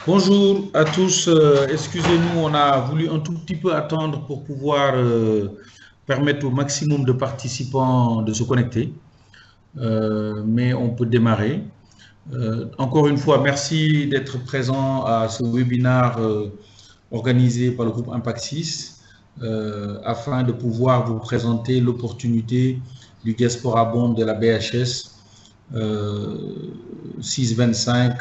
Bonjour à tous. Excusez-nous, on a voulu un tout petit peu attendre pour pouvoir permettre au maximum de participants de se connecter. Mais on peut démarrer. Encore une fois, merci d'être présent à ce webinaire organisé par le groupe Impact 6 afin de pouvoir vous présenter l'opportunité du Diaspora Bond de la BHS 625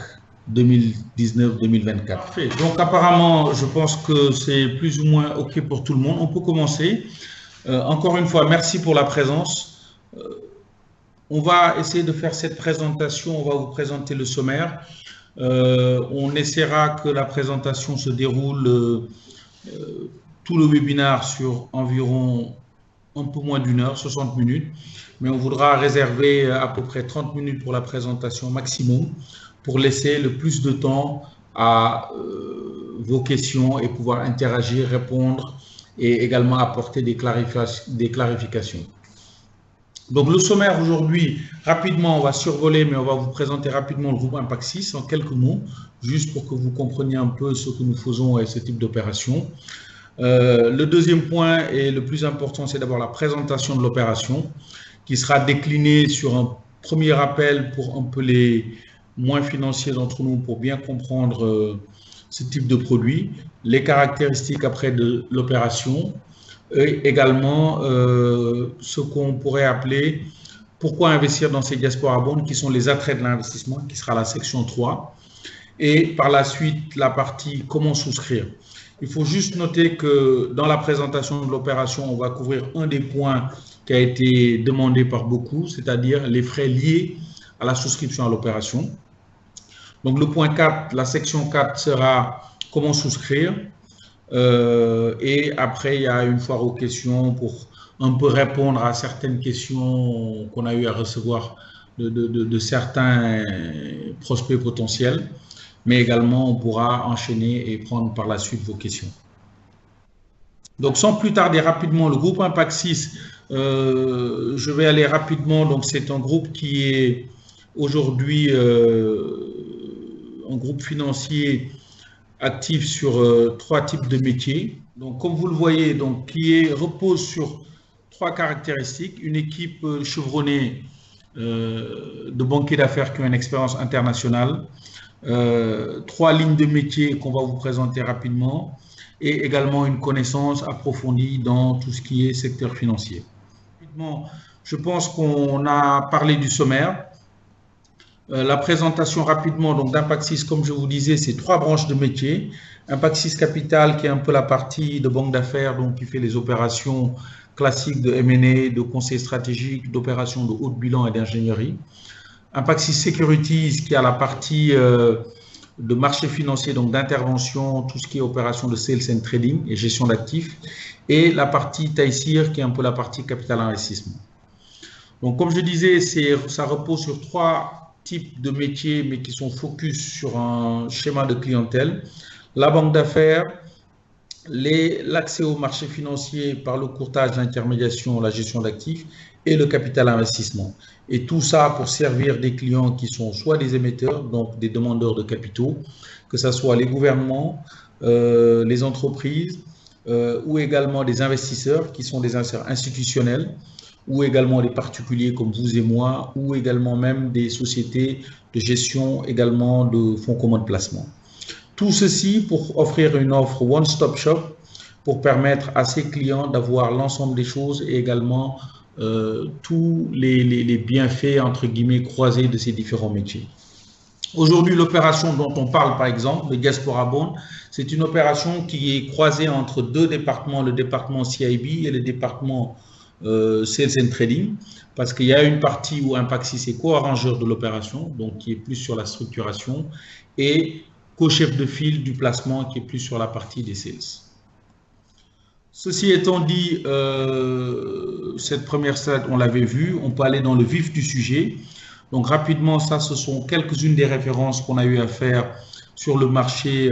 2019-2024. Parfait. Donc apparemment, je pense que c'est plus ou moins OK pour tout le monde. On peut commencer. Encore une fois, merci pour la présence. On va essayer de faire cette présentation. On va vous présenter le sommaire. On essaiera que la présentation se déroule tout le webinaire sur environ un peu moins d'une heure, 60 minutes. Mais on voudra réserver à peu près 30 minutes pour la présentation maximum, pour laisser le plus de temps à vos questions et pouvoir interagir, répondre et également apporter des clarifications. Donc le sommaire aujourd'hui, rapidement, on va survoler, mais on va vous présenter rapidement le groupe Impact 6 en quelques mots, juste pour que vous compreniez un peu ce que nous faisons et ce type d'opération. Le deuxième point et le plus important, c'est d'abord la présentation de l'opération, qui sera déclinée sur un premier rappel pour un peu les moins financiers d'entre nous pour bien comprendre ce type de produit, les caractéristiques après de l'opération et également ce qu'on pourrait appeler pourquoi investir dans ces diaspora bonds qui sont les attraits de l'investissement, qui sera la section 3, et par la suite la partie comment souscrire. Il faut juste noter que dans la présentation de l'opération, on va couvrir un des points qui a été demandé par beaucoup, c'est-à-dire les frais liés à la souscription à l'opération. Donc le point 4, la section 4 sera comment souscrire. Et après, il y a une foire aux questions pour un peu répondre à certaines questions qu'on a eu à recevoir de certains prospects potentiels. Mais également, on pourra enchaîner et prendre par la suite vos questions. Donc, sans plus tarder, rapidement, le groupe Impact 6, je vais aller rapidement. Donc, c'est un groupe qui est aujourd'hui un groupe financier actif sur 3 types de métiers. Donc, comme vous le voyez, donc, repose sur 3 caractéristiques. Une équipe chevronnée de banquiers d'affaires qui ont une expérience internationale. 3 lignes de métier qu'on va vous présenter rapidement et également une connaissance approfondie dans tout ce qui est secteur financier. Je pense qu'on a parlé du sommaire. La présentation rapidement donc d'Impact 6, comme je vous disais, c'est 3 branches de métier. Impact 6 Capital qui est un peu la partie de banque d'affaires, donc qui fait les opérations classiques de M&A, de conseil stratégique, d'opérations de haut bilan et d'ingénierie. Impact 6 Securities qui a la partie de marché financier, donc d'intervention, tout ce qui est opération de sales and trading et gestion d'actifs, et la partie Taïsir qui est un peu la partie capital investissement. Donc comme je disais, ça repose sur 3 types de métiers, mais qui sont focus sur un schéma de clientèle. La banque d'affaires, l'accès au marché financier par le courtage, l'intermédiation, la gestion d'actifs et le capital investissement. Et tout ça pour servir des clients qui sont soit des émetteurs, donc des demandeurs de capitaux, que ce soit les gouvernements, les entreprises, ou également des investisseurs qui sont des investisseurs institutionnels, ou également des particuliers comme vous et moi, ou également même des sociétés de gestion également de fonds communs de placement. Tout ceci pour offrir une offre one-stop shop pour permettre à ses clients d'avoir l'ensemble des choses et également tous les bienfaits entre guillemets croisés de ces différents métiers. Aujourd'hui, l'opération dont on parle par exemple, le Diaspora Bond, c'est une opération qui est croisée entre 2 départements, le département CIB et le département Sales and Trading, parce qu'il y a une partie où Impact 6 est co-arrangeur de l'opération, donc qui est plus sur la structuration, et co-chef de file du placement qui est plus sur la partie des sales. Ceci étant dit, cette première slide, on l'avait vu, on peut aller dans le vif du sujet. Donc rapidement, ça, ce sont quelques-unes des références qu'on a eu à faire sur le marché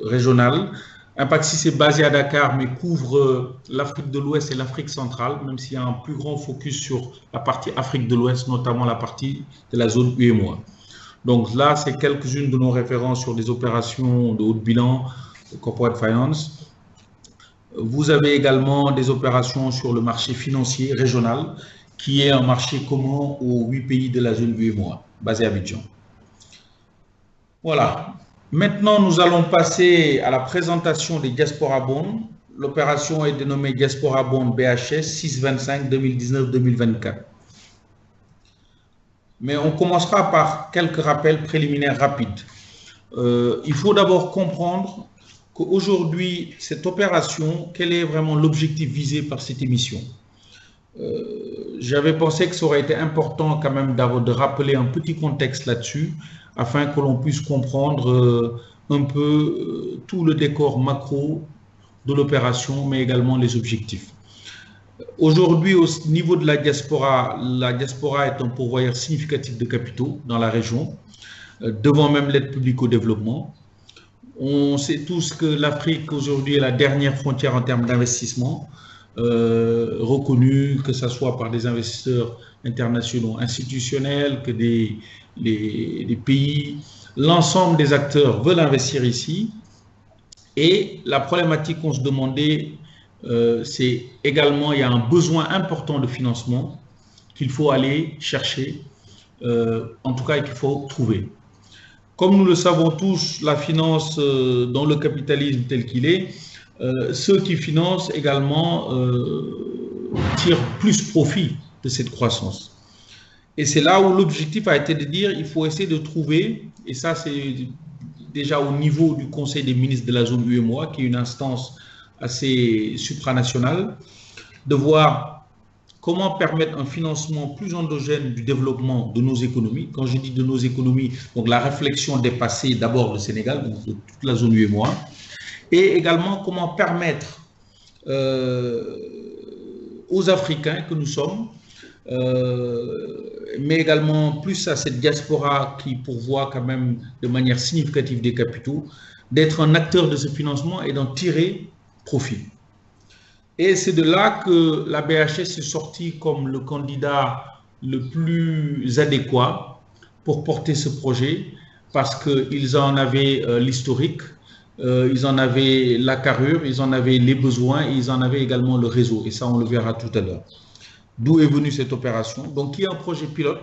régional. Impact 6 est basé à Dakar, mais couvre l'Afrique de l'Ouest et l'Afrique centrale, même s'il y a un plus grand focus sur la partie Afrique de l'Ouest, notamment la partie de la zone UEMOA. Donc là, c'est quelques-unes de nos références sur des opérations de haut bilan, de corporate finance. Vous avez également des opérations sur le marché financier régional, qui est un marché commun aux 8 pays de la zone UEMOA, basé à Abidjan. Voilà. Maintenant, nous allons passer à la présentation des Diaspora Bonds. L'opération est dénommée Diaspora Bond BHS 625 2019-2024. Mais on commencera par quelques rappels préliminaires rapides. Il faut d'abord comprendre qu'aujourd'hui, cette opération, quel est vraiment l'objectif visé par cette émission? J'avais pensé que ça aurait été important quand même de rappeler un petit contexte là-dessus, afin que l'on puisse comprendre un peu tout le décor macro de l'opération, mais également les objectifs. Aujourd'hui, au niveau de la diaspora est un pourvoyeur significatif de capitaux dans la région, devant même l'aide publique au développement. On sait tous que l'Afrique aujourd'hui est la dernière frontière en termes d'investissement, reconnue que ce soit par des investisseurs internationaux institutionnels, que des pays. L'ensemble des acteurs veulent investir ici. Et la problématique qu'on se demandait, c'est également, il y a un besoin important de financement qu'il faut aller chercher, en tout cas, et qu'il faut trouver. Comme nous le savons tous, la finance dans le capitalisme tel qu'il est, ceux qui financent également tirent plus profit de cette croissance. Et c'est là où l'objectif a été de dire, il faut essayer de trouver, et ça c'est déjà au niveau du Conseil des ministres de la zone UEMOA, qui est une instance assez supranationale, de voir comment permettre un financement plus endogène du développement de nos économies. Quand je dis de nos économies, donc la réflexion dépassée d'abord le Sénégal, donc de toute la zone UEMOA, et également comment permettre aux Africains que nous sommes, mais également plus à cette diaspora qui pourvoit quand même de manière significative des capitaux, d'être un acteur de ce financement et d'en tirer profit. Et c'est de là que la BHS est sortie comme le candidat le plus adéquat pour porter ce projet, parce qu'ils en avaient l'historique, ils en avaient la carrure, ils en avaient les besoins, et ils en avaient également le réseau. Et ça, on le verra tout à l'heure. D'où est venue cette opération? Donc, qui est un projet pilote,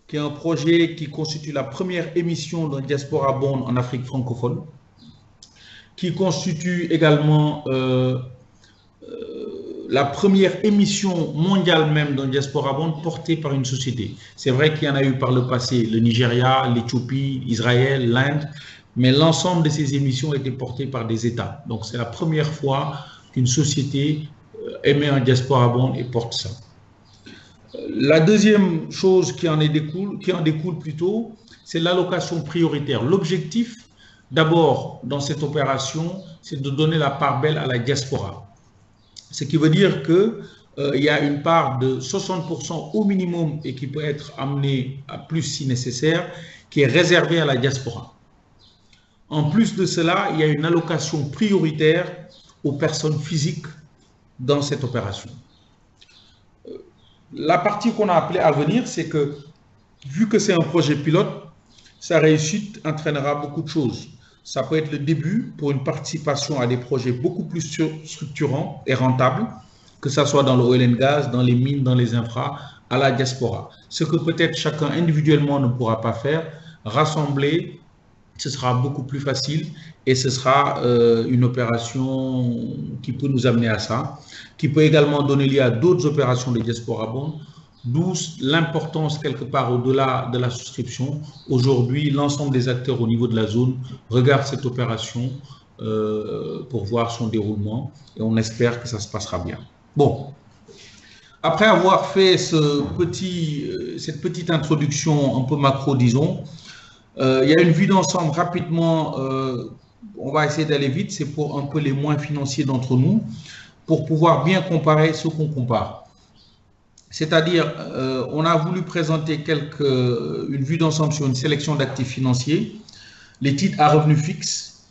qui est un projet qui constitue la première émission d'un Diaspora Bond en Afrique francophone, qui constitue également la première émission mondiale même d'un Diaspora Bond portée par une société. C'est vrai qu'il y en a eu par le passé, le Nigeria, l'Éthiopie, Israël, l'Inde, mais l'ensemble de ces émissions étaient portées par des États. Donc, c'est la première fois qu'une société émet un Diaspora Bond et porte ça. La deuxième chose qui en découle plutôt, c'est l'allocation prioritaire. L'objectif, d'abord, dans cette opération, c'est de donner la part belle à la diaspora. Ce qui veut dire qu'il y a une part de 60% au minimum et qui peut être amenée à plus si nécessaire, qui est réservée à la diaspora. En plus de cela, il y a une allocation prioritaire aux personnes physiques dans cette opération. La partie qu'on a appelée à venir, c'est que, vu que c'est un projet pilote, sa réussite entraînera beaucoup de choses. Ça peut être le début pour une participation à des projets beaucoup plus structurants et rentables, que ce soit dans le oil and gas, dans les mines, dans les infras, à la diaspora. Ce que peut-être chacun individuellement ne pourra pas faire, rassembler, ce sera beaucoup plus facile et ce sera une opération qui peut nous amener à ça, qui peut également donner lieu à d'autres opérations de Diaspora Bond, d'où l'importance quelque part au-delà de la souscription. Aujourd'hui, l'ensemble des acteurs au niveau de la zone regardent cette opération pour voir son déroulement et on espère que ça se passera bien. Bon, après avoir fait cette petite introduction un peu macro, disons, il y a une vue d'ensemble rapidement, on va essayer d'aller vite, c'est pour un peu les moins financiers d'entre nous, pour pouvoir bien comparer ce qu'on compare. C'est-à-dire, on a voulu présenter une vue d'ensemble sur une sélection d'actifs financiers, les titres à revenus fixes,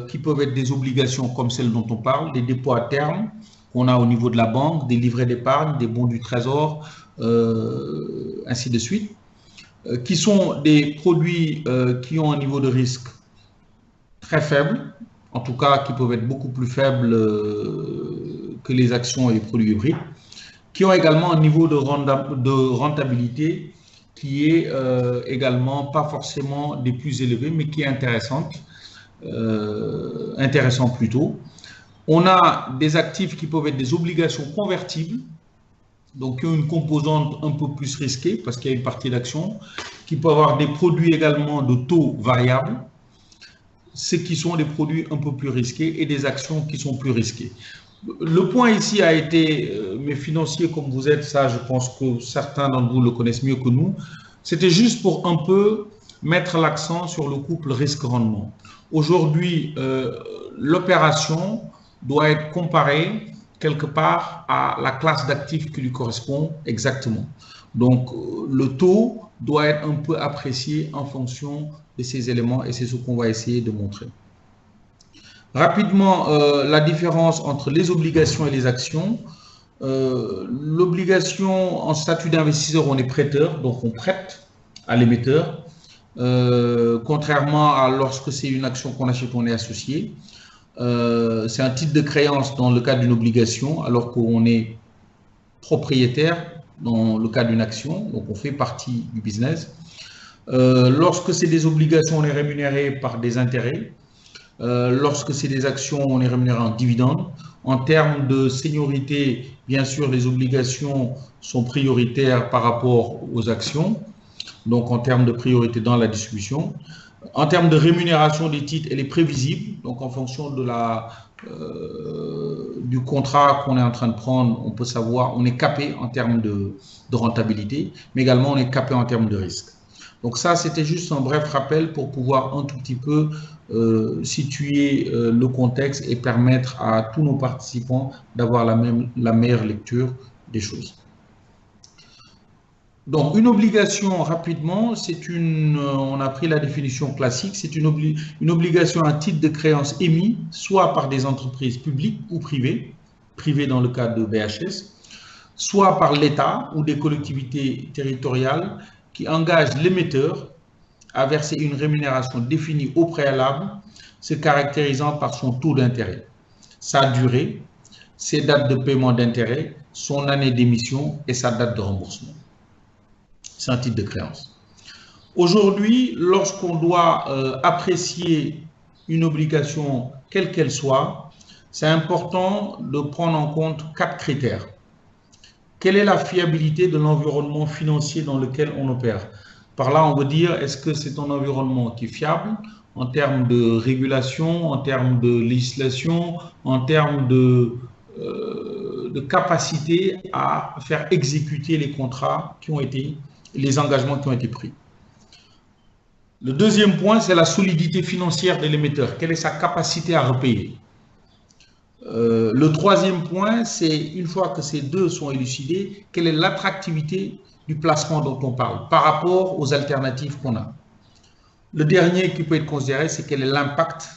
qui peuvent être des obligations comme celles dont on parle, des dépôts à terme qu'on a au niveau de la banque, des livrets d'épargne, des bons du trésor, ainsi de suite. qui sont des produits qui ont un niveau de risque très faible, en tout cas qui peuvent être beaucoup plus faibles que les actions et les produits hybrides, qui ont également un niveau de rentabilité qui est également pas forcément des plus élevés, mais qui est intéressant plutôt. On a des actifs qui peuvent être des obligations convertibles, donc qui ont une composante un peu plus risquée parce qu'il y a une partie d'action, qui peut avoir des produits également de taux variables, ce qui sont des produits un peu plus risqués et des actions qui sont plus risquées. Le point ici a été, mes financiers comme vous êtes, ça je pense que certains d'entre vous le connaissent mieux que nous, c'était juste pour un peu mettre l'accent sur le couple risque-rendement. Aujourd'hui, l'opération doit être comparée quelque part à la classe d'actifs qui lui correspond exactement. Donc, le taux doit être un peu apprécié en fonction de ces éléments et c'est ce qu'on va essayer de montrer. Rapidement, la différence entre les obligations et les actions. L'obligation en statut d'investisseur, on est prêteur, donc on prête à l'émetteur. Contrairement à lorsque c'est une action qu'on achète, on est associé. C'est un titre de créance dans le cas d'une obligation, alors qu'on est propriétaire dans le cas d'une action, donc on fait partie du business. Lorsque c'est des obligations, on est rémunéré par des intérêts. Lorsque c'est des actions, on est rémunéré en dividendes. En termes de seniorité, bien sûr, les obligations sont prioritaires par rapport aux actions, donc en termes de priorité dans la distribution. En termes de rémunération des titres, elle est prévisible, donc en fonction de du contrat qu'on est en train de prendre, on peut savoir, on est capé en termes de rentabilité, mais également on est capé en termes de risque. Donc ça, c'était juste un bref rappel pour pouvoir un tout petit peu situer le contexte et permettre à tous nos participants d'avoir la meilleure lecture des choses. Donc, une obligation, rapidement, c'est on a pris la définition classique, c'est une obligation à titre de créance émis, soit par des entreprises publiques ou privées dans le cadre de BHS, soit par l'État ou des collectivités territoriales qui engagent l'émetteur à verser une rémunération définie au préalable, se caractérisant par son taux d'intérêt, sa durée, ses dates de paiement d'intérêt, son année d'émission et sa date de remboursement. C'est un titre de créance. Aujourd'hui, lorsqu'on doit apprécier une obligation, quelle qu'elle soit, c'est important de prendre en compte 4 critères. Quelle est la fiabilité de l'environnement financier dans lequel on opère? Par là, on veut dire, est-ce que c'est un environnement qui est fiable en termes de régulation, en termes de législation, en termes de capacité à faire exécuter les contrats qui ont été, les engagements qui ont été pris. Le deuxième point, c'est la solidité financière de l'émetteur. Quelle est sa capacité à repayer? Le troisième point, c'est une fois que ces deux sont élucidés, quelle est l'attractivité du placement dont on parle par rapport aux alternatives qu'on a. Le dernier qui peut être considéré, c'est quel est l'impact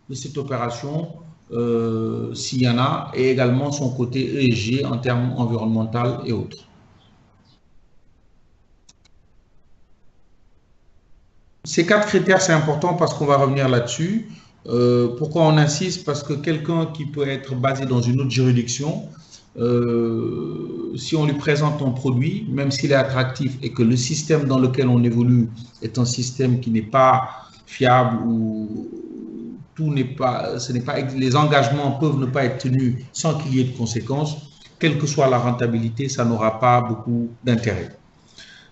de cette opération, s'il y en a, et également son côté ESG en termes environnemental et autres. Ces 4 critères, c'est important parce qu'on va revenir là-dessus. Pourquoi on insiste? Parce que quelqu'un qui peut être basé dans une autre juridiction, si on lui présente un produit, même s'il est attractif et que le système dans lequel on évolue est un système qui n'est pas fiable ou les engagements peuvent ne pas être tenus sans qu'il y ait de conséquences, quelle que soit la rentabilité, ça n'aura pas beaucoup d'intérêt.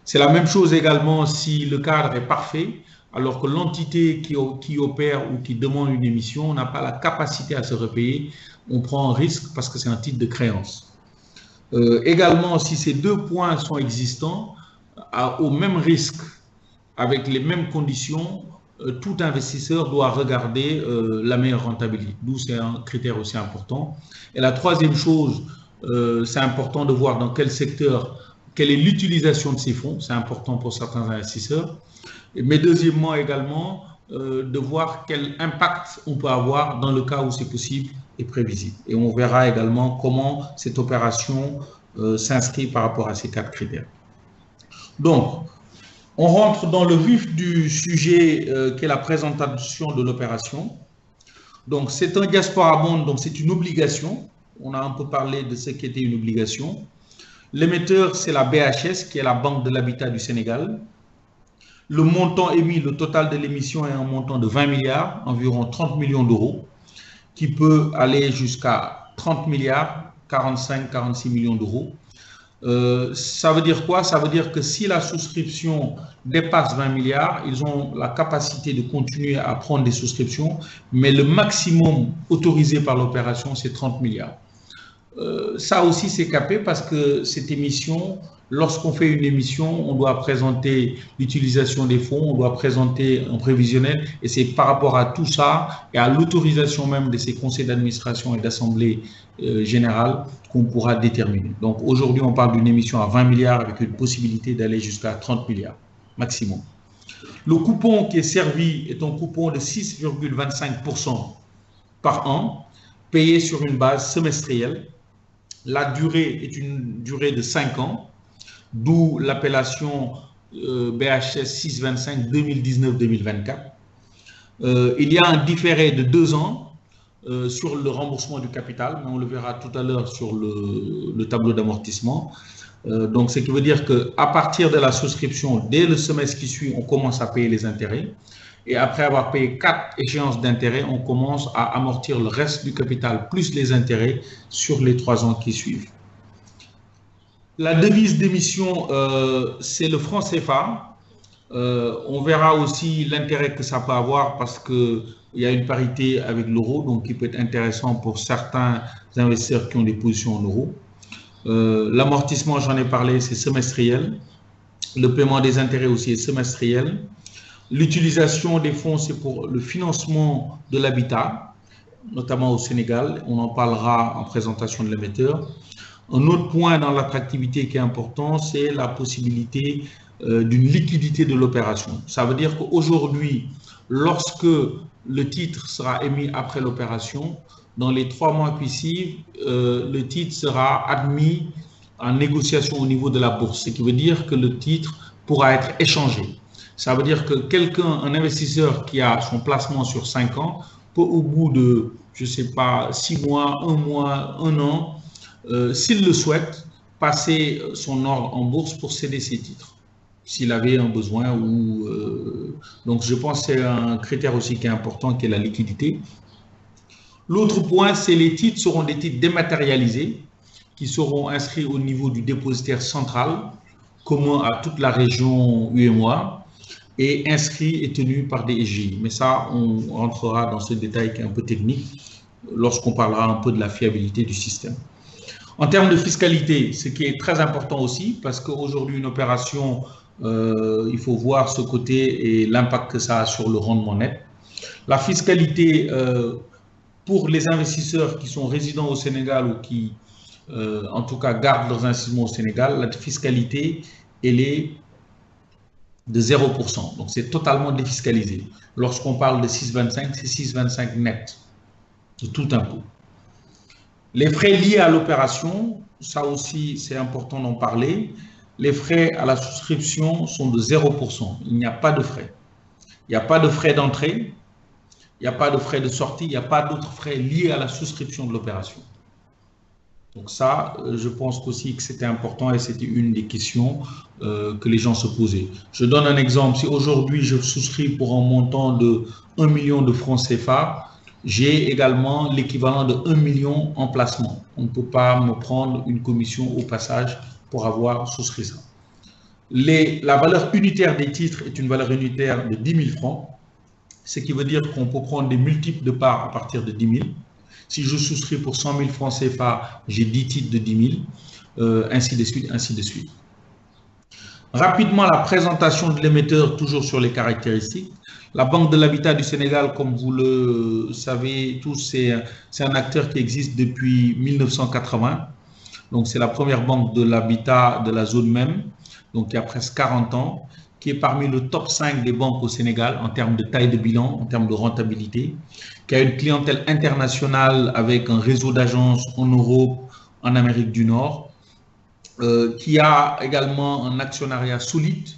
C'est la même chose également si le cadre est parfait, alors que l'entité qui opère ou qui demande une émission n'a pas la capacité à se repayer, on prend un risque parce que c'est un titre de créance. Également, si ces 2 points sont existants, au même risque, avec les mêmes conditions, tout investisseur doit regarder la meilleure rentabilité. D'où c'est un critère aussi important. Et la troisième chose, c'est important de voir dans quel secteur, quelle est l'utilisation de ces fonds, c'est important pour certains investisseurs. Mais deuxièmement également, de voir quel impact on peut avoir dans le cas où c'est possible et prévisible. Et on verra également comment cette opération s'inscrit par rapport à ces 4 critères. Donc, On rentre dans le vif du sujet qui est la présentation de l'opération. Donc, c'est un diaspora bond, donc c'est une obligation. On a un peu parlé de ce qui était une obligation. L'émetteur, c'est la BHS, qui est la Banque de l'Habitat du Sénégal. Le montant émis, le total de l'émission est un montant de 20 milliards, environ 30 millions d'euros, qui peut aller jusqu'à 30 milliards, 45, 46 millions d'euros. Ça veut dire quoi? Ça veut dire que si la souscription dépasse 20 milliards, ils ont la capacité de continuer à prendre des souscriptions, mais le maximum autorisé par l'opération, c'est 30 milliards. Ça aussi, c'est capé parce que cette émission, lorsqu'on fait une émission, on doit présenter l'utilisation des fonds, on doit présenter un prévisionnel, et c'est par rapport à tout ça et à l'autorisation même de ces conseils d'administration et d'assemblée générale qu'on pourra déterminer. Donc aujourd'hui, on parle d'une émission à 20 milliards avec une possibilité d'aller jusqu'à 30 milliards maximum. Le coupon qui est servi est un coupon de 6,25% par an, payé sur une base semestrielle. La durée est une durée de 5 ans, d'où l'appellation BHS 625 2019-2024. Il y a un différé de 2 ans sur le remboursement du capital, mais on le verra tout à l'heure sur le tableau d'amortissement. Donc, ce qui veut dire qu'à partir de la souscription, dès le semestre qui suit, on commence à payer les intérêts. Et après avoir payé 4 échéances d'intérêts, on commence à amortir le reste du capital plus les intérêts sur les 3 ans qui suivent. La devise d'émission, c'est le franc CFA. On verra aussi l'intérêt que ça peut avoir parce qu'il y a une parité avec l'euro, donc qui peut être intéressant pour certains investisseurs qui ont des positions en euros. L'amortissement, j'en ai parlé, c'est semestriel. Le paiement des intérêts aussi est semestriel. L'utilisation des fonds, c'est pour le financement de l'habitat, notamment au Sénégal. On en parlera en présentation de l'émetteur. Un autre point dans l'attractivité qui est important, c'est la possibilité d'une liquidité de l'opération. Ça veut dire qu'aujourd'hui, lorsque le titre sera émis après l'opération, dans les 3 mois qui suivent, le titre sera admis en négociation au niveau de la bourse, ce qui veut dire que le titre pourra être échangé. Ça veut dire que un investisseur qui a son placement sur 5 ans, peut au bout de, je ne sais pas, 6 mois, 1 an, s'il le souhaite, passer son ordre en bourse pour céder ses titres, s'il avait un besoin. Donc, je pense que c'est un critère aussi qui est important, qui est la liquidité. L'autre point, c'est les titres seront des titres dématérialisés qui seront inscrits au niveau du dépositaire central, commun à toute la région UEMOA, et inscrits et tenus par des SGI. Mais ça, on rentrera dans ce détail qui est un peu technique lorsqu'on parlera un peu de la fiabilité du système. En termes de fiscalité, ce qui est très important aussi, parce qu'aujourd'hui, une opération, il faut voir ce côté et l'impact que ça a sur le rendement net. La fiscalité, pour les investisseurs qui sont résidents au Sénégal ou qui, en tout cas, gardent leurs investissements au Sénégal, la fiscalité, elle est de 0%. Donc, c'est totalement défiscalisé. Lorsqu'on parle de 6,25, c'est 6,25 net de tout impôt. Les frais liés à l'opération, ça aussi, c'est important d'en parler. Les frais à la souscription sont de 0%. Il n'y a pas de frais. Il n'y a pas de frais d'entrée, il n'y a pas de frais de sortie, il n'y a pas d'autres frais liés à la souscription de l'opération. Donc ça, je pense aussi que c'était important et c'était une des questions que les gens se posaient. Je donne un exemple. Si aujourd'hui je souscris pour un montant de 1 million de francs CFA, j'ai également l'équivalent de 1 million en placement. On ne peut pas me prendre une commission au passage pour avoir souscrit ça. La valeur unitaire des titres est une valeur unitaire de 10 000 francs, ce qui veut dire qu'on peut prendre des multiples de parts à partir de 10 000. Si je souscris pour 100 000 francs CFA, j'ai 10 titres de 10 000, ainsi de suite, ainsi de suite. Rapidement, la présentation de l'émetteur, toujours sur les caractéristiques. La Banque de l'Habitat du Sénégal, comme vous le savez tous, c'est un acteur qui existe depuis 1980. Donc, c'est la première banque de l'habitat de la zone même, donc il y a presque 40 ans, qui est parmi le top 5 des banques au Sénégal en termes de taille de bilan, en termes de rentabilité, qui a une clientèle internationale avec un réseau d'agences en Europe, en Amérique du Nord, qui a également un actionnariat solide,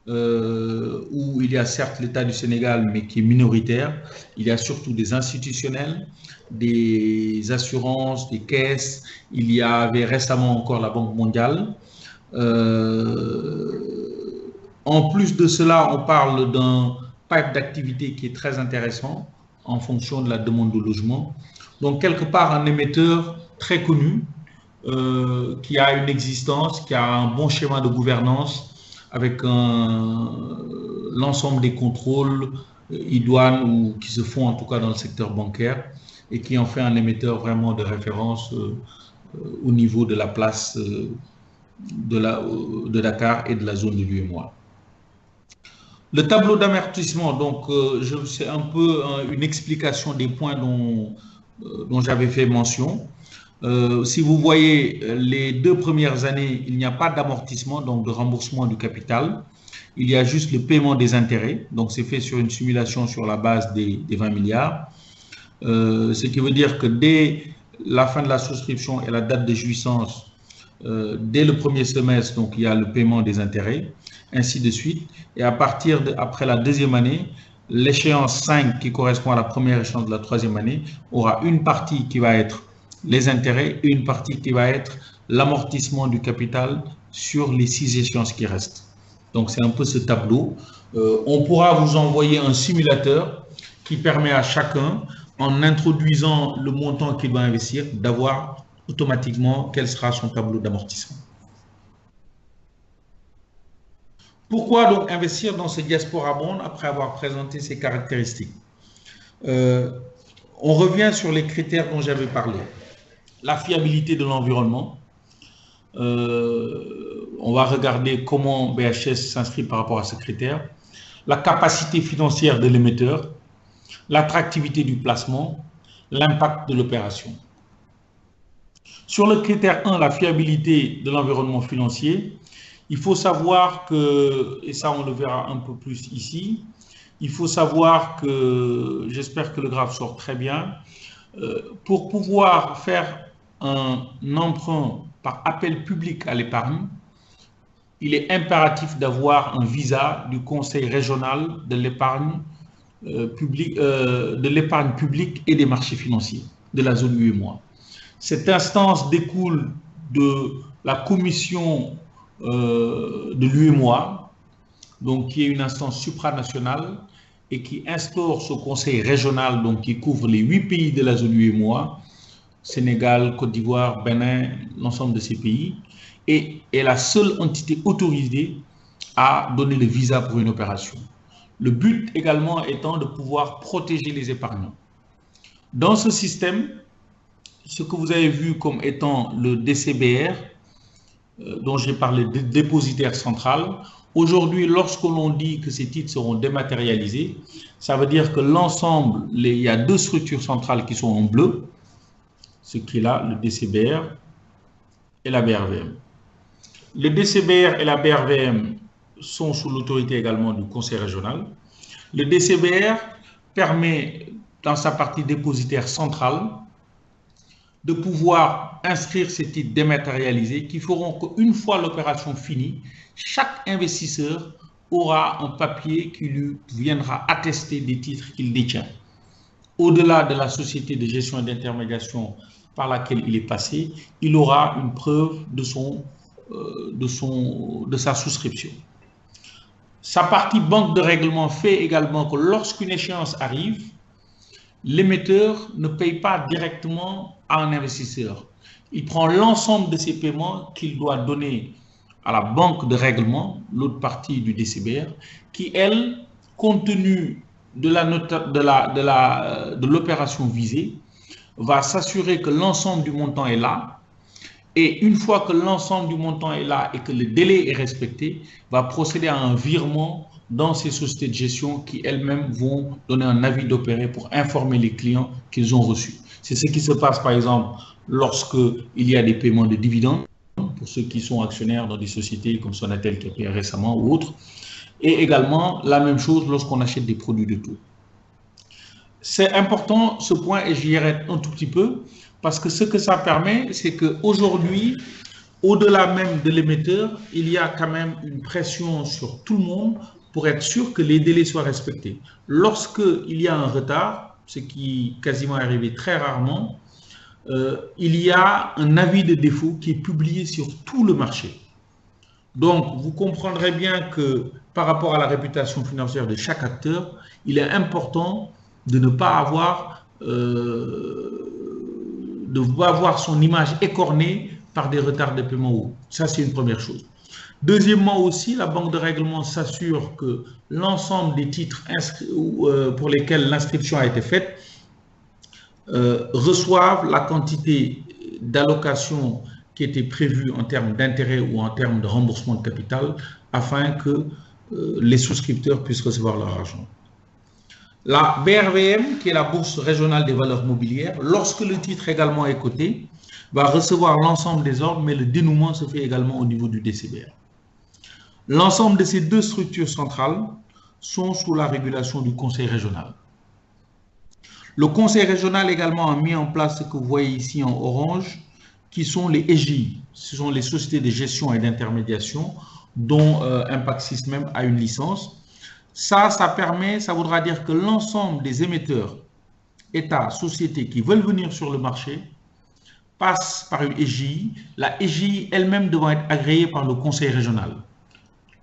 où il y a certes l'État du Sénégal, mais qui est minoritaire. Il y a surtout des institutionnels, des assurances, des caisses. Il y avait récemment encore la Banque mondiale. En plus de cela, on parle d'un pipe d'activité qui est très intéressant en fonction de la demande de logement. Donc, quelque part, un émetteur très connu, qui a une existence, qui a un bon schéma de gouvernance avec l'ensemble des contrôles idoines ou qui se font en tout cas dans le secteur bancaire et qui en fait un émetteur vraiment de référence au niveau de la place de Dakar et de la zone de l'UEMOA. Le tableau d'amortissement, donc c'est un peu une explication des points dont j'avais fait mention. Si vous voyez les 2 premières années, il n'y a pas d'amortissement, donc de remboursement du capital. Il y a juste le paiement des intérêts. Donc, c'est fait sur une simulation sur la base des 20 milliards. Ce qui veut dire que dès la fin de la souscription et la date de jouissance, dès le premier semestre, donc il y a le paiement des intérêts, ainsi de suite. Et à partir après la 2e année, l'échéance 5 qui correspond à la première échéance de la 3e année aura une partie qui va être les intérêts et une partie qui va être l'amortissement du capital sur les 6 échéances qui restent. Donc, c'est un peu ce tableau. On pourra vous envoyer un simulateur qui permet à chacun, en introduisant le montant qu'il va investir, d'avoir automatiquement quel sera son tableau d'amortissement. Pourquoi donc investir dans ce Diaspora Bond après avoir présenté ses caractéristiques? On revient sur les critères dont j'avais parlé. La fiabilité de l'environnement. On va regarder comment BHS s'inscrit par rapport à ce critère. La capacité financière de l'émetteur, l'attractivité du placement, l'impact de l'opération. Sur le critère 1, la fiabilité de l'environnement financier, il faut savoir que, et ça on le verra un peu plus ici, il faut savoir que, j'espère que le graphe sort très bien, pour pouvoir faire un emprunt par appel public à l'épargne, il est impératif d'avoir un visa du Conseil régional de l'épargne publique et des marchés financiers de la zone UEMOA. Cette instance découle de la commission de l'UEMOA, donc qui est une instance supranationale et qui instaure ce conseil régional, donc qui couvre les 8 pays de la zone UEMOA, Sénégal, Côte d'Ivoire, Bénin, l'ensemble de ces pays, et est la seule entité autorisée à donner le visa pour une opération. Le but également étant de pouvoir protéger les épargnants. Dans ce système, ce que vous avez vu comme étant le DCBR, dont j'ai parlé de dépositaire central, aujourd'hui, lorsque l'on dit que ces titres seront dématérialisés, ça veut dire que l'ensemble, il y a 2 structures centrales qui sont en bleu, ce qui est là, le DCBR et la BRVM. Le DCBR et la BRVM sont sous l'autorité également du Conseil régional. Le DCBR permet, dans sa partie dépositaire centrale, de pouvoir inscrire ces titres dématérialisés qui feront qu'une fois l'opération finie, chaque investisseur aura un papier qui lui viendra attester des titres qu'il détient. Au-delà de la société de gestion et d'intermédiation par laquelle il est passé, il aura une preuve de sa souscription. Sa partie banque de règlement fait également que lorsqu'une échéance arrive, l'émetteur ne paye pas directement à un investisseur. Il prend l'ensemble de ses paiements qu'il doit donner à la banque de règlement, l'autre partie du DCBR, qui, elle, compte tenu de l'opération visée, va s'assurer que l'ensemble du montant est là. Et une fois que l'ensemble du montant est là et que le délai est respecté, va procéder à un virement dans ces sociétés de gestion qui elles-mêmes vont donner un avis d'opérer pour informer les clients qu'ils ont reçus. C'est ce qui se passe par exemple lorsqu'il y a des paiements de dividendes pour ceux qui sont actionnaires dans des sociétés comme Sonatel qui a payé récemment ou autres. Et également la même chose lorsqu'on achète des produits de taux. C'est important ce point et j'y arrête un tout petit peu parce que ce que ça permet, c'est qu'aujourd'hui, au-delà même de l'émetteur, il y a quand même une pression sur tout le monde pour être sûr que les délais soient respectés. Lorsqu'il y a un retard, ce qui quasiment est arrivé très rarement, il y a un avis de défaut qui est publié sur tout le marché. Donc, vous comprendrez bien que par rapport à la réputation financière de chaque acteur, il est important de ne pas avoir, son image écornée par des retards de paiement. Ça, c'est une première chose. Deuxièmement aussi, la banque de règlement s'assure que l'ensemble des titres pour lesquels l'inscription a été faite reçoivent la quantité d'allocation qui était prévue en termes d'intérêt ou en termes de remboursement de capital afin que les souscripteurs puissent recevoir leur argent. La BRVM, qui est la Bourse régionale des valeurs mobilières, lorsque le titre également est coté, va recevoir l'ensemble des ordres, mais le dénouement se fait également au niveau du DCBR. L'ensemble de ces deux structures centrales sont sous la régulation du Conseil régional. Le Conseil régional également a mis en place ce que vous voyez ici en orange, qui sont les EGI. Ce sont les sociétés de gestion et d'intermédiation dont Impact Sys même a une licence. Ça voudra dire que l'ensemble des émetteurs, États, sociétés qui veulent venir sur le marché passent par une EGI. La EGI elle-même devant être agréée par le Conseil régional.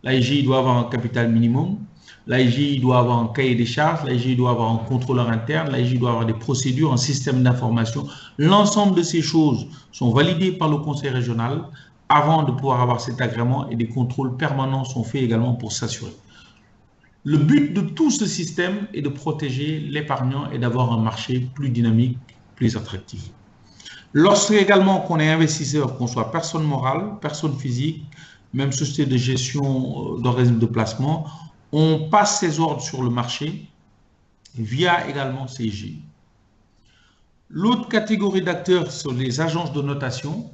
La EGI doit avoir un capital minimum, la EGI doit avoir un cahier des charges, la EGI doit avoir un contrôleur interne, la EGI doit avoir des procédures, un système d'information. L'ensemble de ces choses sont validées par le Conseil régional avant de pouvoir avoir cet agrément et des contrôles permanents sont faits également pour s'assurer. Le but de tout ce système est de protéger l'épargnant et d'avoir un marché plus dynamique, plus attractif. Lorsque également qu'on est investisseur, qu'on soit personne morale, personne physique, même société de gestion d'organismes de placement, on passe ces ordres sur le marché via également ces EGI. L'autre catégorie d'acteurs sont les agences de notation.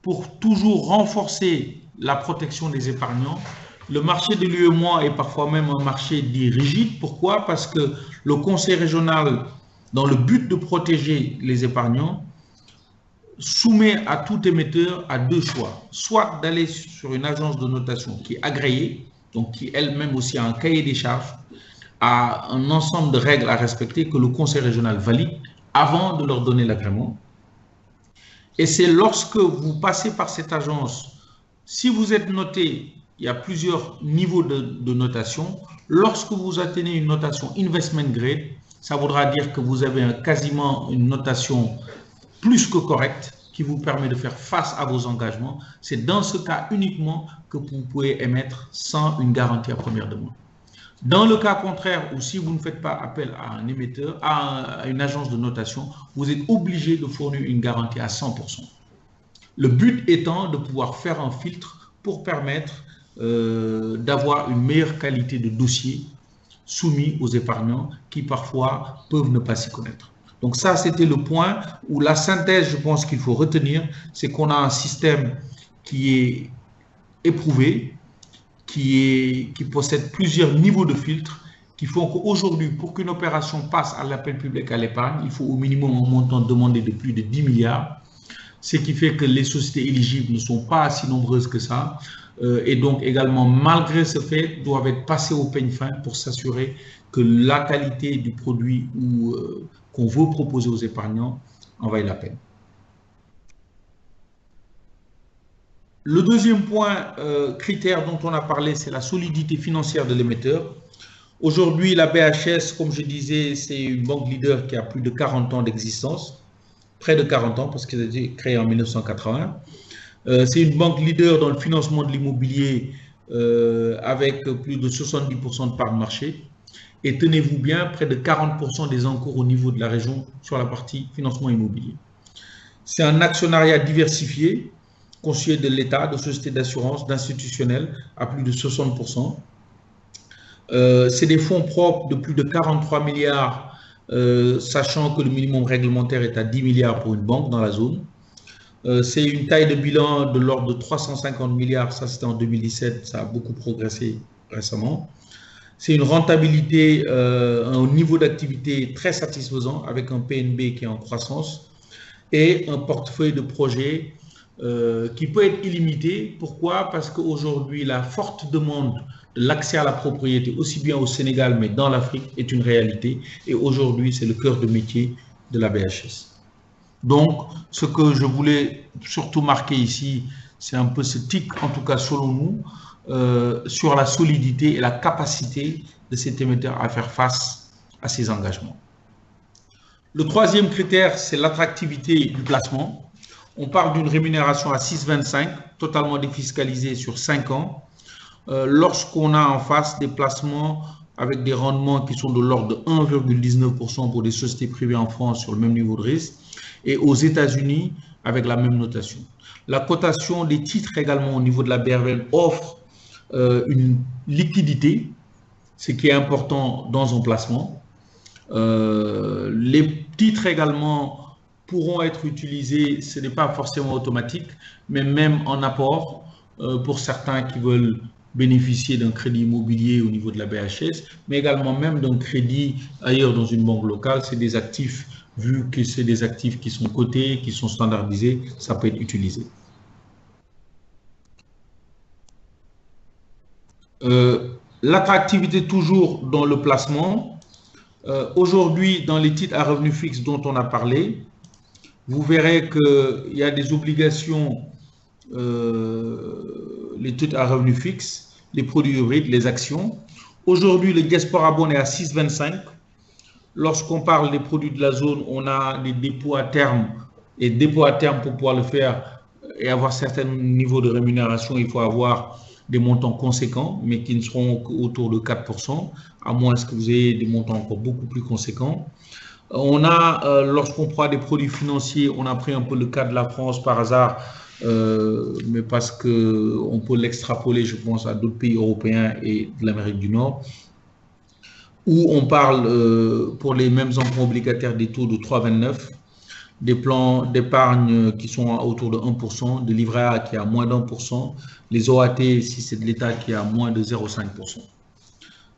Pour toujours renforcer la protection des épargnants, le marché de l'UEMOA est parfois même un marché dit rigide. Pourquoi? Parce que le Conseil régional, dans le but de protéger les épargnants, soumet à tout émetteur à deux choix. Soit d'aller sur une agence de notation qui est agréée, donc qui elle-même aussi a un cahier des charges, a un ensemble de règles à respecter que le Conseil régional valide avant de leur donner l'agrément. Et c'est lorsque vous passez par cette agence, si vous êtes noté, il y a plusieurs niveaux de notation. Lorsque vous atteignez une notation investment grade, ça voudra dire que vous avez quasiment une notation plus que correcte qui vous permet de faire face à vos engagements. C'est dans ce cas uniquement que vous pouvez émettre sans une garantie à première demande. Dans le cas contraire, ou si vous ne faites pas appel à un émetteur, à une agence de notation, vous êtes obligé de fournir une garantie à 100%. Le but étant de pouvoir faire un filtre pour permettre d'avoir une meilleure qualité de dossier soumis aux épargnants qui parfois peuvent ne pas s'y connaître. Donc ça, c'était le point où la synthèse, je pense qu'il faut retenir, c'est qu'on a un système qui est éprouvé, qui possède plusieurs niveaux de filtres, qui font qu'aujourd'hui, pour qu'une opération passe à l'appel public à l'épargne, il faut au minimum un montant demandé de plus de 10 milliards, ce qui fait que les sociétés éligibles ne sont pas si nombreuses que ça, et donc également, malgré ce fait, doivent être passées au peigne fin pour s'assurer que la qualité du produit qu'on veut proposer aux épargnants en vaille la peine. Le deuxième point, critère dont on a parlé, c'est la solidité financière de l'émetteur. Aujourd'hui, la BHS, comme je disais, c'est une banque leader qui a plus de 40 ans d'existence, près de 40 ans parce qu'elle a été créée en 1980. C'est une banque leader dans le financement de l'immobilier avec plus de 70% de part de marché. Et tenez-vous bien, près de 40% des encours au niveau de la région sur la partie financement immobilier. C'est un actionnariat diversifié, constitué de l'État, de sociétés d'assurance, d'institutionnels à plus de 60%. C'est des fonds propres de plus de 43 milliards, sachant que le minimum réglementaire est à 10 milliards pour une banque dans la zone. C'est une taille de bilan de l'ordre de 350 milliards, ça c'était en 2017, ça a beaucoup progressé récemment. C'est une rentabilité, un niveau d'activité très satisfaisant avec un PNB qui est en croissance et un portefeuille de projets qui peut être illimité. Pourquoi? Parce qu'aujourd'hui, la forte demande de l'accès à la propriété, aussi bien au Sénégal, mais dans l'Afrique, est une réalité. Et aujourd'hui, c'est le cœur de métier de la BHS. Donc, ce que je voulais surtout marquer ici, c'est un peu ce tic, en tout cas selon nous, sur la solidité et la capacité de cet émetteur à faire face à ses engagements. Le troisième critère, c'est l'attractivité du placement. On parle d'une rémunération à 6,25, totalement défiscalisée sur 5 ans. Lorsqu'on a en face des placements avec des rendements qui sont de l'ordre de 1,19% pour des sociétés privées en France sur le même niveau de risque, et aux États-Unis avec la même notation. La cotation des titres également au niveau de la BRL offre une liquidité, ce qui est important dans un placement. Les titres également pourront être utilisés, ce n'est pas forcément automatique, mais même en apport pour certains qui veulent bénéficier d'un crédit immobilier au niveau de la BHS, mais également même d'un crédit ailleurs dans une banque locale. C'est des actifs, vu que c'est des actifs qui sont cotés, qui sont standardisés, ça peut être utilisé. L'attractivité toujours dans le placement. Aujourd'hui, dans les titres à revenus fixes dont on a parlé, vous verrez qu'il y a des obligations, les titres à revenus fixes, les produits hybrides, les actions. Aujourd'hui, le diaspora bond est à 6,25. Lorsqu'on parle des produits de la zone, on a des dépôts à terme. Et dépôts à terme, pour pouvoir le faire et avoir certains niveaux de rémunération, il faut avoir des montants conséquents, mais qui ne seront autour de 4%, à moins que vous ayez des montants encore beaucoup plus conséquents. On a, lorsqu'on prend des produits financiers, on a pris un peu le cas de la France par hasard, mais parce qu'on peut l'extrapoler, je pense, à d'autres pays européens et de l'Amérique du Nord, où on parle pour les mêmes emprunts obligataires des taux de 3,29, des plans d'épargne qui sont autour de 1%, des livrets A qui est à moins d'1%, les OAT, si c'est de l'État, qui est à moins de 0,5%.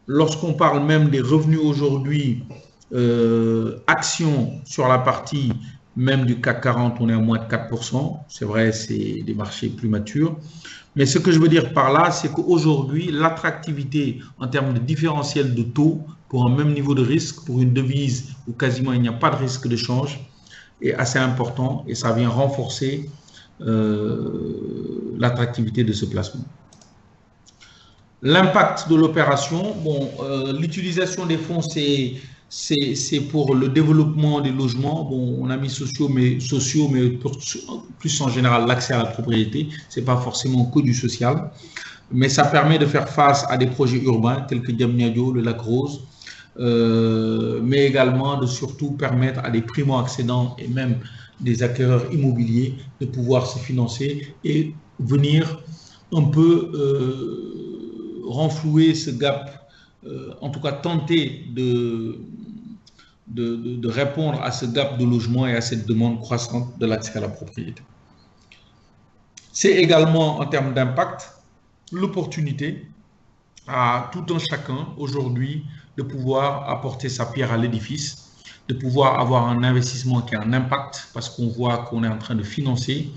Lorsqu'on parle même des revenus aujourd'hui, actions sur la partie même du CAC 40, on est à moins de 4%. C'est vrai, c'est des marchés plus matures. Mais ce que je veux dire par là, c'est qu'aujourd'hui, l'attractivité en termes de différentiel de taux pour un même niveau de risque, pour une devise où quasiment il n'y a pas de risque de change, est assez important et ça vient renforcer l'attractivité de ce placement. L'impact de l'opération, bon, l'utilisation des fonds, c'est pour le développement des logements. Bon, on a mis sociaux, mais plus en général l'accès à la propriété. C'est pas forcément que du social, mais ça permet de faire face à des projets urbains tels que Diamniadio, le Lac Rose, mais également de surtout permettre à des primo-accédants et même des acquéreurs immobiliers de pouvoir se financer et venir un peu renflouer ce gap, en tout cas tenter de répondre à ce gap de logement et à cette demande croissante de l'accès à la propriété. C'est également en termes d'impact l'opportunité à tout un chacun aujourd'hui de pouvoir apporter sa pierre à l'édifice, de pouvoir avoir un investissement qui a un impact parce qu'on voit qu'on est en train de financer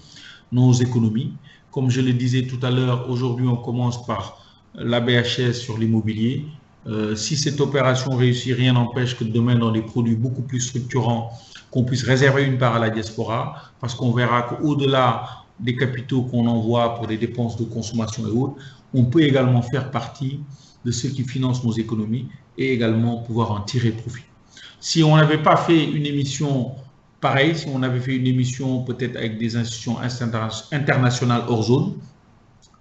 nos économies. Comme je le disais tout à l'heure, aujourd'hui on commence par la BHS sur l'immobilier. Si cette opération réussit, rien n'empêche que demain, dans des produits beaucoup plus structurants, qu'on puisse réserver une part à la diaspora, parce qu'on verra qu'au-delà des capitaux qu'on envoie pour des dépenses de consommation et autres, on peut également faire partie de ceux qui financent nos économies et également pouvoir en tirer profit. Si on n'avait pas fait une émission pareille, si on avait fait une émission peut-être avec des institutions internationales hors zone,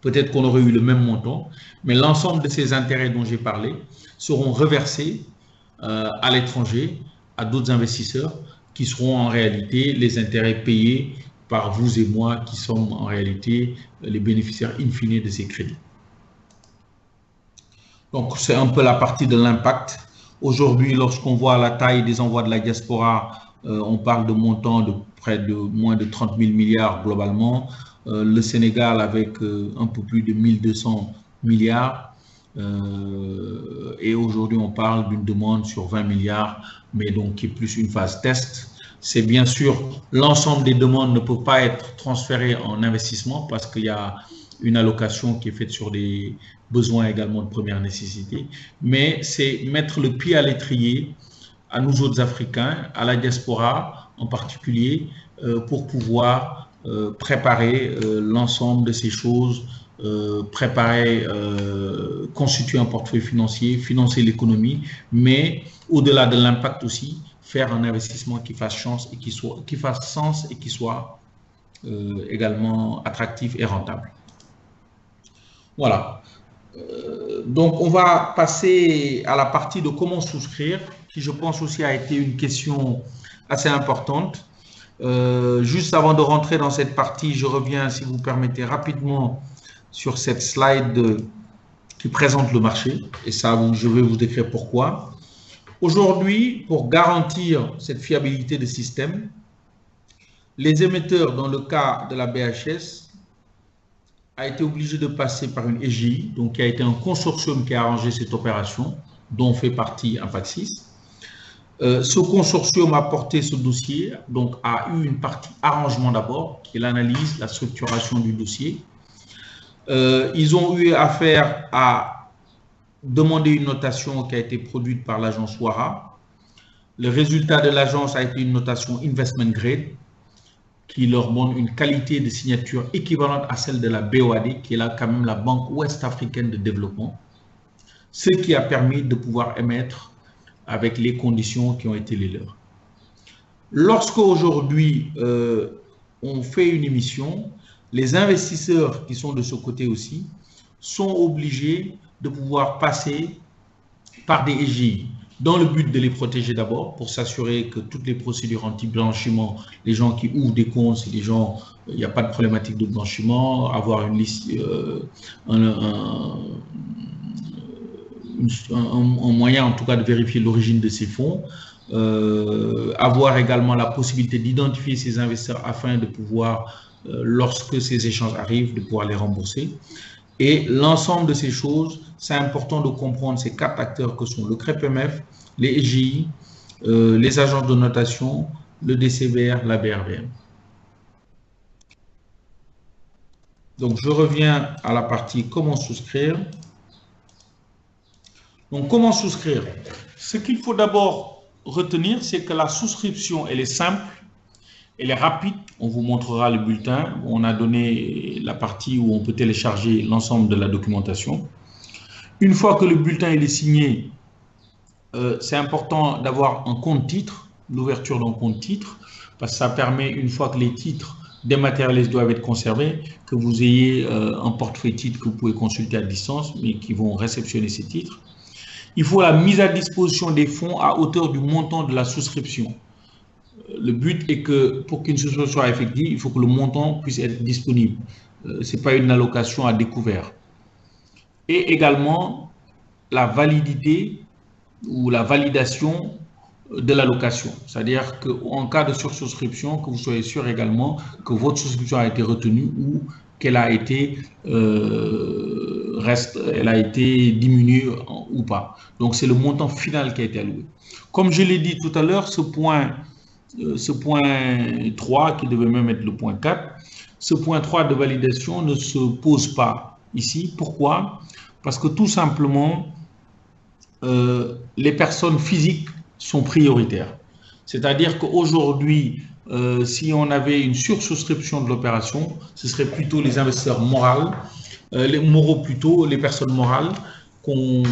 peut-être qu'on aurait eu le même montant, mais l'ensemble de ces intérêts dont j'ai parlé seront reversés à l'étranger, à d'autres investisseurs, qui seront en réalité les intérêts payés par vous et moi, qui sommes en réalité les bénéficiaires in fine de ces crédits. Donc, c'est un peu la partie de l'impact. Aujourd'hui, lorsqu'on voit la taille des envois de la diaspora, on parle de montants de près de moins de 30 000 milliards globalement. Le Sénégal avec un peu plus de 1200 milliards. Et aujourd'hui, on parle d'une demande sur 20 milliards, mais donc qui est plus une phase test. c'est bien sûr l'ensemble des demandes ne peut pas être transférées en investissement parce qu'il y a une allocation qui est faite sur des besoins également de première nécessité, mais c'est mettre le pied à l'étrier à nous autres Africains, à la diaspora en particulier, pour pouvoir préparer l'ensemble de ces choses, constituer un portefeuille financier, financer l'économie, mais au-delà de l'impact aussi, faire un investissement qui fasse sens et qui soit également attractif et rentable. Voilà. Donc, on va passer à la partie de comment souscrire, qui je pense aussi a été une question assez importante. Juste avant de rentrer dans cette partie, je reviens, si vous permettez, rapidement sur cette slide qui présente le marché. Et ça, je vais vous décrire pourquoi. Aujourd'hui, pour garantir cette fiabilité des systèmes, les émetteurs, dans le cas de la BHS, a été obligé de passer par une EGI, donc qui a été un consortium qui a arrangé cette opération, dont fait partie Impaxis. Ce consortium a porté ce dossier, donc a eu une partie arrangement d'abord, qui est l'analyse, la structuration du dossier. Ils ont eu affaire à demander une notation qui a été produite par l'agence Wara. Le résultat de l'agence a été une notation investment grade, qui leur montre une qualité de signature équivalente à celle de la BOAD, qui est là quand même la Banque Ouest-Africaine de Développement, ce qui a permis de pouvoir émettre avec les conditions qui ont été les leurs. Lorsque aujourd'hui on fait une émission, les investisseurs qui sont de ce côté aussi sont obligés de pouvoir passer par des EGI, dans le but de les protéger d'abord, pour s'assurer que toutes les procédures anti-blanchiment, les gens qui ouvrent des comptes, c'est des gens, il n'y a pas de problématique de blanchiment, avoir une liste, un moyen en tout cas de vérifier l'origine de ces fonds, avoir également la possibilité d'identifier ces investisseurs afin de pouvoir, lorsque ces échanges arrivent, de pouvoir les rembourser. Et l'ensemble de ces choses, c'est important de comprendre ces 4 acteurs que sont le CREPMF, les EGI, les agences de notation, le DCBR, la BRVM. Donc, je reviens à la partie comment souscrire. Donc, comment souscrire? Ce qu'il faut d'abord retenir, c'est que la souscription, elle est simple, elle est rapide. On vous montrera le bulletin. On a donné la partie où on peut télécharger l'ensemble de la documentation. Une fois que le bulletin il est signé, c'est important d'avoir un compte titre, l'ouverture d'un compte titre, parce que ça permet, une fois que les titres dématérialisés doivent être conservés, que vous ayez un portefeuille titre que vous pouvez consulter à distance, mais qui vont réceptionner ces titres. Il faut la mise à disposition des fonds à hauteur du montant de la souscription. Le but est que pour qu'une souscription soit effective, il faut que le montant puisse être disponible. Ce n'est pas une allocation à découvert. Et également la validité ou la validation de l'allocation. C'est-à-dire qu'en cas de sursouscription, que vous soyez sûr également que votre souscription a été retenue ou qu'elle a été, elle a été diminuée ou pas. Donc, c'est le montant final qui a été alloué. Comme je l'ai dit tout à l'heure, ce point 3, qui devait même être le point 4, ce point 3 de validation ne se pose pas ici. Pourquoi? Parce que tout simplement, les personnes physiques sont prioritaires. C'est-à-dire qu'aujourd'hui, si on avait une sursouscription de l'opération, ce serait plutôt les investisseurs moraux, les personnes morales qu'on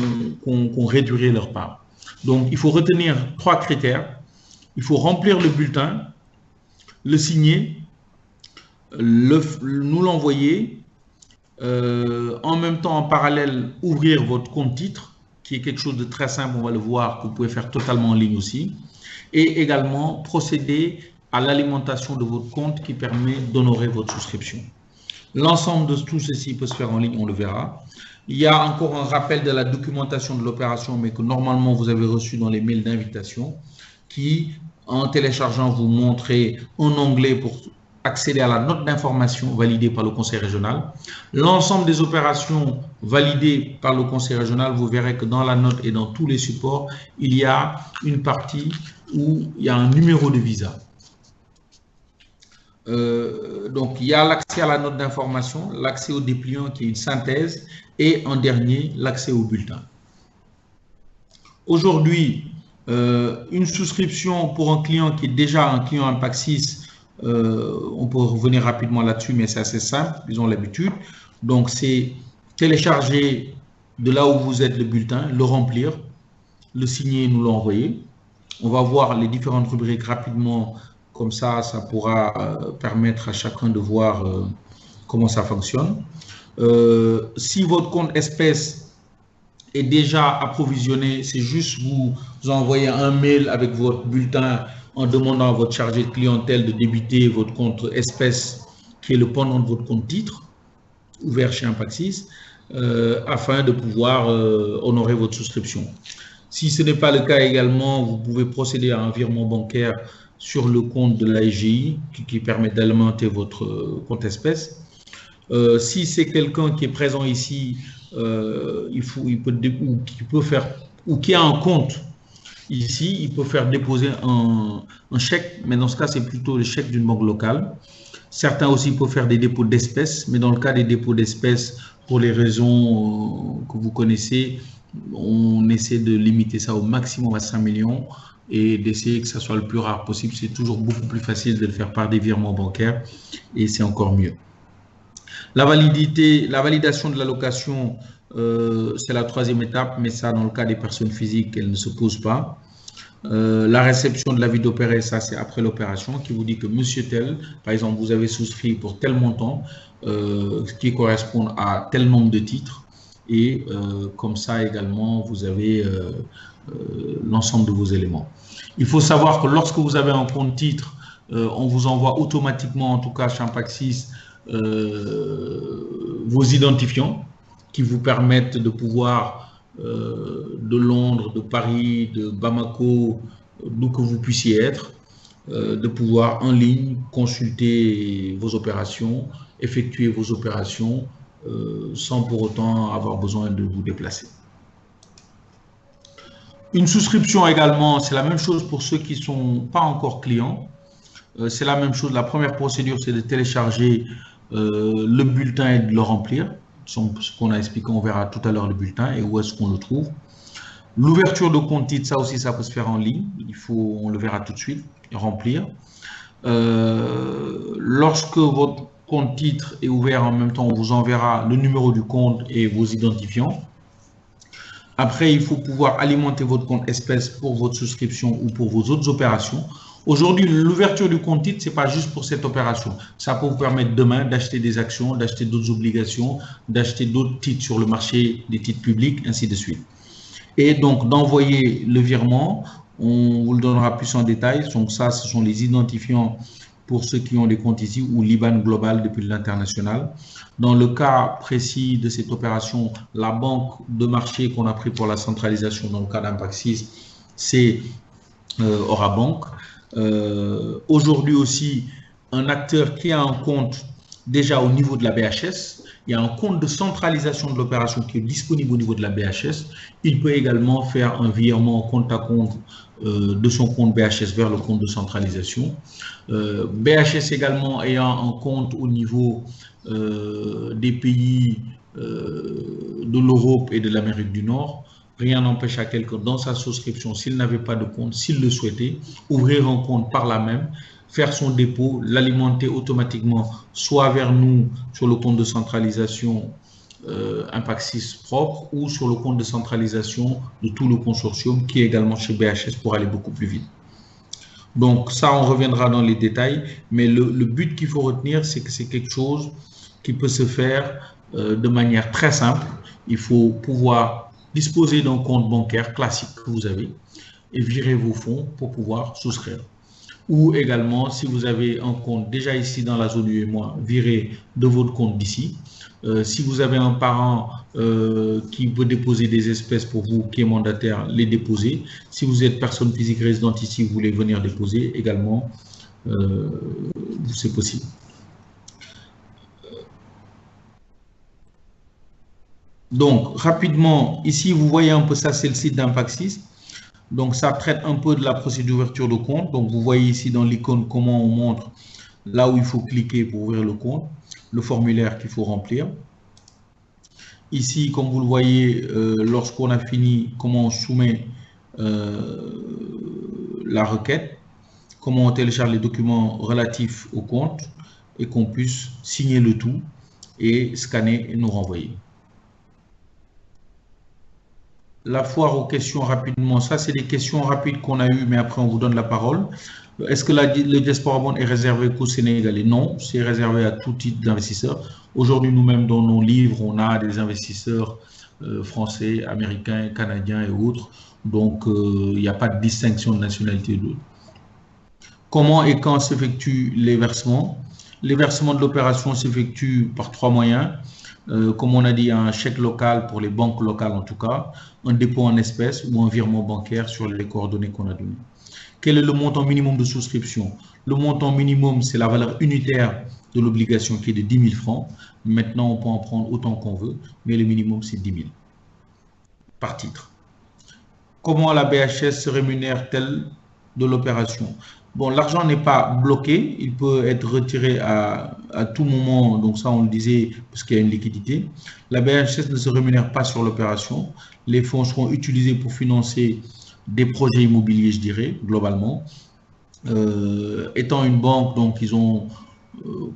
réduirait leur part. Donc, il faut retenir 3 critères. Il faut remplir le bulletin, le signer, nous l'envoyer, en même temps, en parallèle, ouvrir votre compte titre, qui est quelque chose de très simple, on va le voir, que vous pouvez faire totalement en ligne aussi, et également procéder à l'alimentation de votre compte qui permet d'honorer votre souscription. L'ensemble de tout ceci peut se faire en ligne, on le verra. Il y a encore un rappel de la documentation de l'opération, mais que normalement vous avez reçu dans les mails d'invitation, qui, en téléchargeant, vous montrez un onglet pour accéder à la note d'information validée par le conseil régional. L'ensemble des opérations validées par le conseil régional, vous verrez que dans la note et dans tous les supports, il y a une partie où il y a un numéro de visa. Donc, il y a l'accès à la note d'information, l'accès au dépliant qui est une synthèse, et en dernier, l'accès au bulletin. Aujourd'hui, une souscription pour un client qui est déjà un client Impact 6, on peut revenir rapidement là-dessus, mais c'est assez simple, ils ont l'habitude. Donc, c'est télécharger de là où vous êtes le bulletin, le remplir, le signer et nous l'envoyer. On va voir les différentes rubriques rapidement, comme ça pourra permettre à chacun de voir comment ça fonctionne. Si votre compte espèce est déjà approvisionné, c'est juste vous envoyer un mail avec votre bulletin en demandant à votre chargé de clientèle de débiter votre compte espèce qui est le pendant de votre compte titre ouvert chez Impact 6 afin de pouvoir honorer votre souscription. Si ce n'est pas le cas également, vous pouvez procéder à un virement bancaire sur le compte de la SGI qui permet d'alimenter votre compte espèce. Si c'est quelqu'un qui est présent ici, qui a un compte ici, il peut faire déposer un chèque, mais dans ce cas, c'est plutôt le chèque d'une banque locale. Certains aussi peuvent faire des dépôts d'espèces, mais dans le cas des dépôts d'espèces, pour les raisons que vous connaissez, on essaie de limiter ça au maximum à 5 millions et d'essayer que ça soit le plus rare possible. C'est toujours beaucoup plus facile de le faire par des virements bancaires et c'est encore mieux. La validation de l'allocation, c'est la troisième étape, mais ça, dans le cas des personnes physiques, elle ne se pose pas. La réception de l'avis d'opérer, ça c'est après l'opération, qui vous dit que monsieur tel, par exemple, vous avez souscrit pour tel montant, qui correspond à tel nombre de titres, et comme ça également, vous avez l'ensemble de vos éléments. Il faut savoir que lorsque vous avez un compte titre, on vous envoie automatiquement, en tout cas chez Impact 6, vos identifiants qui vous permettent de pouvoir de Londres, de Paris, de Bamako, d'où que vous puissiez être, de pouvoir en ligne consulter vos opérations, effectuer vos opérations sans pour autant avoir besoin de vous déplacer. Une souscription également, c'est la même chose pour ceux qui ne sont pas encore clients. C'est la même chose. La première procédure, c'est de télécharger le bulletin et de le remplir. Ce qu'on a expliqué, on verra tout à l'heure le bulletin et où est-ce qu'on le trouve. L'ouverture de compte titre, ça aussi, ça peut se faire en ligne. On le verra tout de suite, remplir. Lorsque votre compte titre est ouvert en même temps, on vous enverra le numéro du compte et vos identifiants. Après, il faut pouvoir alimenter votre compte espèce pour votre souscription ou pour vos autres opérations. Aujourd'hui, l'ouverture du compte titre, ce n'est pas juste pour cette opération. Ça peut vous permettre demain d'acheter des actions, d'acheter d'autres obligations, d'acheter d'autres titres sur le marché des titres publics, ainsi de suite. Et donc, d'envoyer le virement, on vous le donnera plus en détail. Donc ça, ce sont les identifiants pour ceux qui ont des comptes ici ou l'IBAN global depuis l'international. Dans le cas précis de cette opération, la banque de marché qu'on a pris pour la centralisation dans le cas d'Impact 6, c'est Orabank. Aujourd'hui aussi, un acteur qui a un compte déjà au niveau de la BHS, il y a un compte de centralisation de l'opération qui est disponible au niveau de la BHS. Il peut également faire un virement compte à compte de son compte BHS vers le compte de centralisation. BHS également ayant un compte au niveau des pays de l'Europe et de l'Amérique du Nord, rien n'empêche à quelqu'un dans sa souscription, s'il n'avait pas de compte, s'il le souhaitait, ouvrir un compte par là même, faire son dépôt, l'alimenter automatiquement, soit vers nous sur le compte de centralisation Impact 6 propre ou sur le compte de centralisation de tout le consortium qui est également chez BHS pour aller beaucoup plus vite. Donc ça, on reviendra dans les détails, mais le but qu'il faut retenir, c'est que c'est quelque chose qui peut se faire de manière très simple. Il faut pouvoir disposer d'un compte bancaire classique que vous avez et virer vos fonds pour pouvoir souscrire. Ou également, si vous avez un compte déjà ici dans la zone UEMOA, virer de votre compte d'ici. Si vous avez un parent qui veut déposer des espèces pour vous, qui est mandataire, les déposer. Si vous êtes personne physique résidente ici, vous voulez venir déposer également, c'est possible. Donc, rapidement, ici, vous voyez un peu ça, c'est le site d'Impact 6. Donc, ça traite un peu de la procédure d'ouverture de compte. Donc, vous voyez ici dans l'icône comment on montre là où il faut cliquer pour ouvrir le compte, le formulaire qu'il faut remplir. Ici, comme vous le voyez, lorsqu'on a fini, comment on soumet la requête, comment on télécharge les documents relatifs au compte et qu'on puisse signer le tout et scanner et nous renvoyer. La foire aux questions rapidement, ça c'est des questions rapides qu'on a eues, mais après on vous donne la parole. Est-ce que le Diaspora Bond est réservé qu'aux Sénégalais? Non, c'est réservé à tout type d'investisseurs. Aujourd'hui, nous-mêmes, dans nos livres, on a des investisseurs français, américains, canadiens et autres. Donc, il n'y a pas de distinction de nationalité d'autres. Comment et quand s'effectuent les versements? Les versements de l'opération s'effectuent par 3 moyens. Comme on a dit, un chèque local pour les banques locales en tout cas, un dépôt en espèces ou un virement bancaire sur les coordonnées qu'on a données. Quel est le montant minimum de souscription? Le montant minimum, c'est la valeur unitaire de l'obligation qui est de 10 000 francs. Maintenant, on peut en prendre autant qu'on veut, mais le minimum, c'est 10 000 par titre. Comment la BHS se rémunère-t-elle de l'opération? Bon, l'argent n'est pas bloqué, il peut être retiré à tout moment, donc ça on le disait parce qu'il y a une liquidité. La BHS ne se rémunère pas sur l'opération, les fonds seront utilisés pour financer des projets immobiliers, je dirais, globalement. Étant une banque, donc ils ont,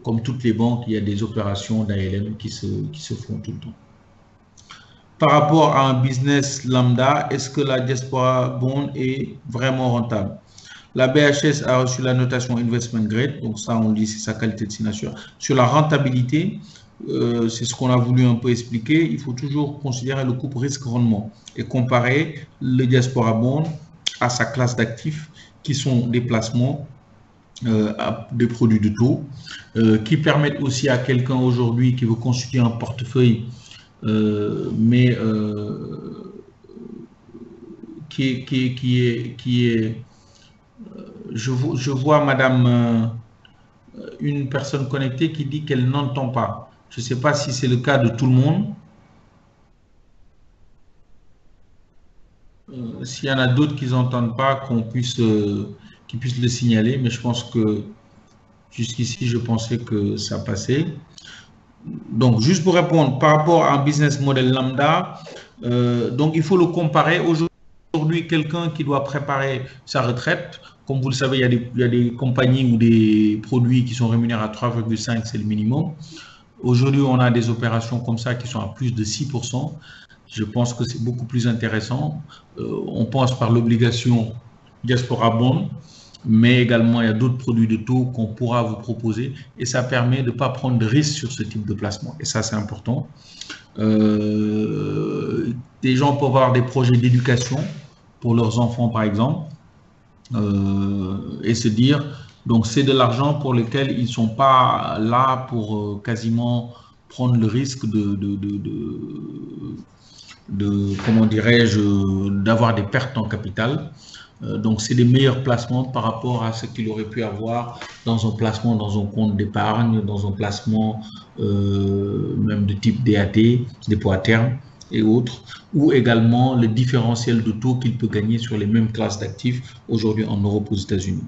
comme toutes les banques, il y a des opérations d'ALM qui se font tout le temps. Par rapport à un business lambda, est-ce que la Diaspora Bond est vraiment rentable? La BHS a reçu la notation Investment Grade, donc ça on dit c'est sa qualité de signature. Sur la rentabilité, c'est ce qu'on a voulu un peu expliquer, il faut toujours considérer le couple risque-rendement et comparer le Diaspora Bond à sa classe d'actifs qui sont des placements, des produits de taux, qui permettent aussi à quelqu'un aujourd'hui qui veut constituer un portefeuille, mais qui est je vois madame, une personne connectée qui dit qu'elle n'entend pas. Je ne sais pas si c'est le cas de tout le monde. S'il y en a d'autres qui n'entendent pas, qu'ils puissent le signaler, mais je pense que jusqu'ici, je pensais que ça passait. Donc, juste pour répondre, par rapport à un business model lambda, donc il faut le comparer. Aujourd'hui, quelqu'un qui doit préparer sa retraite, comme vous le savez, il y a des compagnies ou des produits qui sont rémunérés à 3,5, c'est le minimum. Aujourd'hui, on a des opérations comme ça qui sont à plus de 6%. Je pense que c'est beaucoup plus intéressant. On pense par l'obligation Diaspora Bond, mais également il y a d'autres produits de taux qu'on pourra vous proposer et ça permet de ne pas prendre de risques sur ce type de placement. Et ça, c'est important. Des gens peuvent avoir des projets d'éducation pour leurs enfants, par exemple, et se dire, donc c'est de l'argent pour lequel ils ne sont pas là pour quasiment prendre le risque comment dirais-je, d'avoir des pertes en capital. Donc, c'est des meilleurs placements par rapport à ce qu'il aurait pu avoir dans un placement, dans un compte d'épargne, dans un placement même de type DAT, dépôt à terme et autres, ou également le différentiel de taux qu'il peut gagner sur les mêmes classes d'actifs aujourd'hui en Europe aux États-Unis.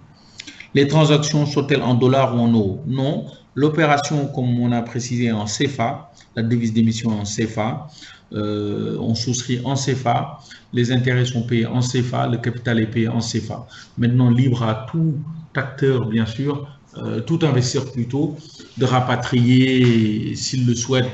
Les transactions sont-elles en dollars ou en euros? Non. L'opération, comme on a précisé, en CFA, la devise d'émission en CFA, on souscrit en CFA, les intérêts sont payés en CFA, le capital est payé en CFA. Maintenant, libre à tout acteur, bien sûr, tout investisseur plutôt, de rapatrier, s'il le souhaite,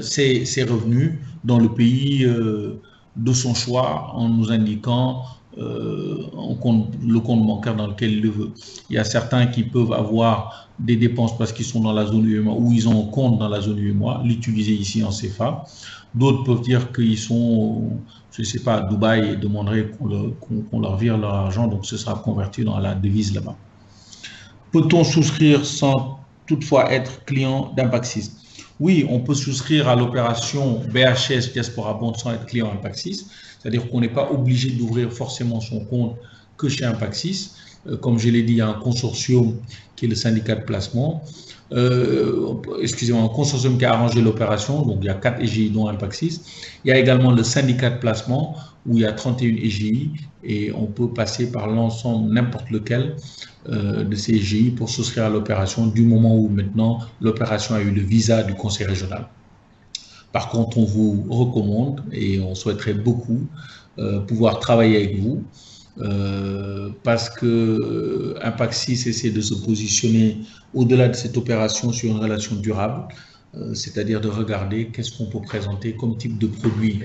ses revenus dans le pays de son choix en nous indiquant le compte bancaire dans lequel il le veut. Il y a certains qui peuvent avoir des dépenses parce qu'ils sont dans la zone UEMOA ou ils ont un compte dans la zone UEMOA, l'utiliser ici en CFA. D'autres peuvent dire qu'ils sont, je ne sais pas, à Dubaï et demanderaient qu'on leur vire leur argent, donc ce sera converti dans la devise là-bas. Peut-on souscrire sans toutefois être client d'Impaxis? Oui, on peut souscrire à l'opération BHS Diaspora Bond sans être client Impaxis, c'est-à-dire qu'on n'est pas obligé d'ouvrir forcément son compte que chez Impaxis. Comme je l'ai dit, il y a un consortium qui est le syndicat de placement. excusez-moi, un consortium qui a arrangé l'opération, donc il y a 4 EGI dont Impact6. Il y a également le syndicat de placement où il y a 31 EGI et on peut passer par l'ensemble, n'importe lequel de ces EGI pour souscrire à l'opération du moment où maintenant l'opération a eu le visa du conseil régional. Par contre, on vous recommande et on souhaiterait beaucoup pouvoir travailler avec vous parce que Impact6 essaie de se positionner au-delà de cette opération sur une relation durable, c'est-à-dire de regarder qu'est-ce qu'on peut présenter comme type de produit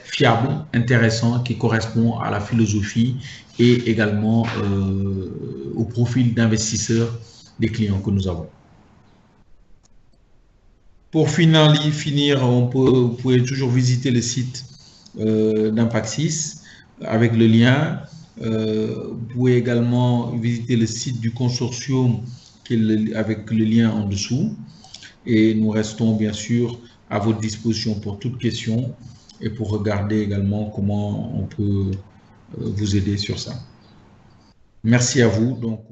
fiable, intéressant, qui correspond à la philosophie et également au profil d'investisseurs des clients que nous avons. Pour finir, vous pouvez toujours visiter le site d'Impact6 avec le lien. Vous pouvez également visiter le site du consortium avec le lien en dessous. Et nous restons bien sûr à votre disposition pour toute question et pour regarder également comment on peut vous aider sur ça. Merci à vous. Donc,